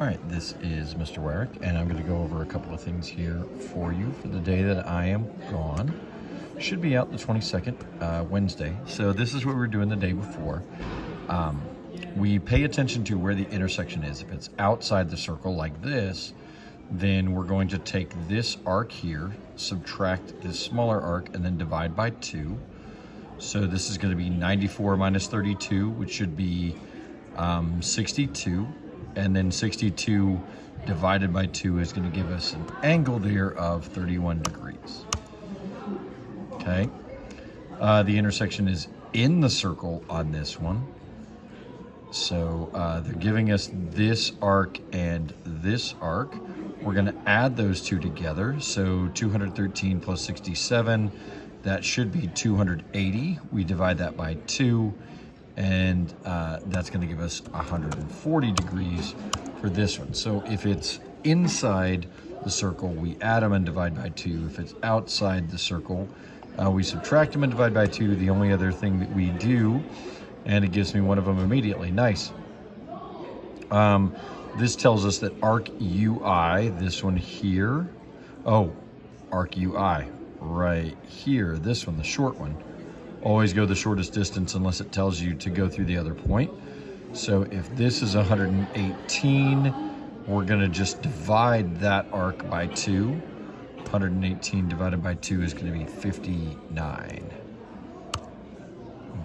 All right, this is Mr. Warwick, and I'm going to go over a couple of things here for you for the day that I am gone. Should be out the 22nd, Wednesday. So this is what we were doing the day before. We pay attention to where the intersection is. If it's outside the circle like this, then we're going to take this arc here, subtract this smaller arc, and then divide by 2. So this is going to be 94 minus 32, which should be 62. And then 62 divided by 2 is going to give us an angle there of 31 degrees. Okay. The intersection is in the circle on this one. So they're giving us this arc and this arc. We're going to add those two together. So 213 plus 67, that should be 280. We divide that by 2. And that's going to give us 140 degrees for this one. So if it's inside the circle, we add them and divide by 2. If it's outside the circle, we subtract them and divide by 2. The only other thing that we do, and it gives me one of them immediately. Nice. This tells us that arc UI, this one here, arc UI right here, this one, the short one, always go the shortest distance unless it tells you to go through the other point. So if this is 118, we're going to just divide that arc by 2. 118 divided by 2 is going to be 59.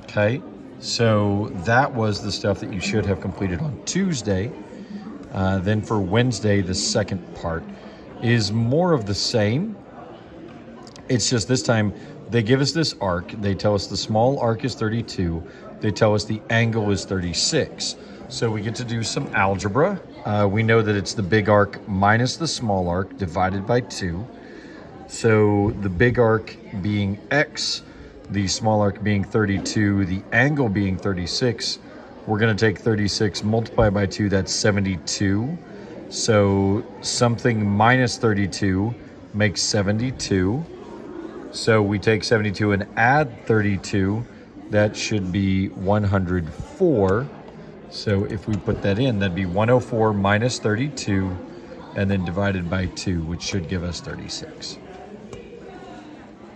Okay, so that was the stuff that you should have completed on Tuesday. Then for Wednesday, the second part is more of the same. It's just this time, they give us this arc. They tell us the small arc is 32. They tell us the angle is 36. So we get to do some algebra. We know that it's the big arc minus the small arc divided by 2. So the big arc being x, the small arc being 32, the angle being 36. We're going to take 36, multiply by 2, that's 72. So something minus 32 makes 72. So we take 72 and add 32, that should be 104. So if we put that in, that'd be 104 minus 32, and then divided by 2, which should give us 36.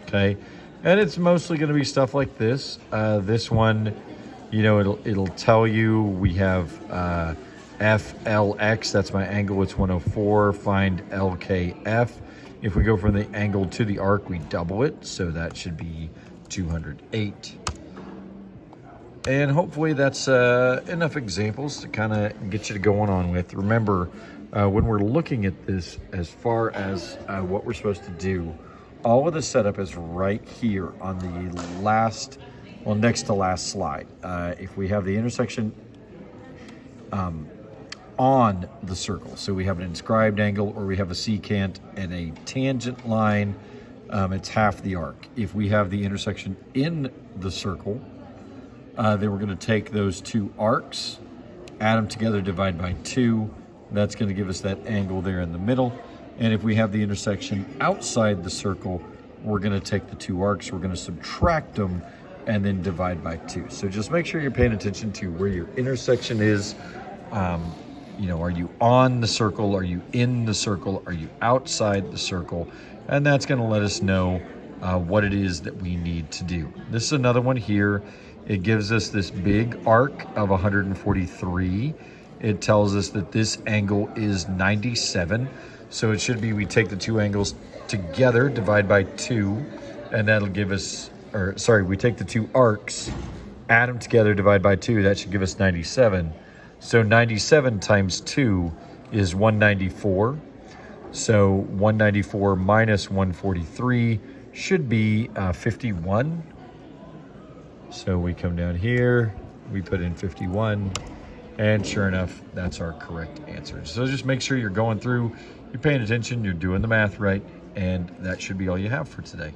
Okay, and it's mostly going to be stuff like this. This one, you know, it'll tell you we have FLX, that's my angle, it's 104. Find LKF. If we go from the angle to the arc, we double it, so that should be 208. And hopefully that's enough examples to kind of get you to going on with. Remember, when we're looking at this as far as what we're supposed to do, all of the setup is right here on the last, well, next to last slide. If we have the intersection on the circle, so we have an inscribed angle or we have a secant and a tangent line, it's half the arc. If we have the intersection in the circle, then we're going to take those two arcs, add them together, divide by 2. That's going to give us that angle there in the middle. And if we have the intersection outside the circle, we're going to take the two arcs, we're going to subtract them, and then divide by 2. So just make sure you're paying attention to where your intersection is. You know, are you on the circle? Are you in the circle? Are you outside the circle? And that's going to let us know what it is that we need to do. This is another one here. It gives us this big arc of 143. It tells us that this angle is 97. So it should be we take the two angles together, divide by 2, and that'll give us, or sorry, we take the two arcs, add them together, divide by 2, that should give us 97. So 97 times 2 is 194. So 194 minus 143 should be 51. So we come down here, we put in 51, and sure enough, that's our correct answer. So just make sure you're going through, you're paying attention, you're doing the math right, and that should be all you have for today.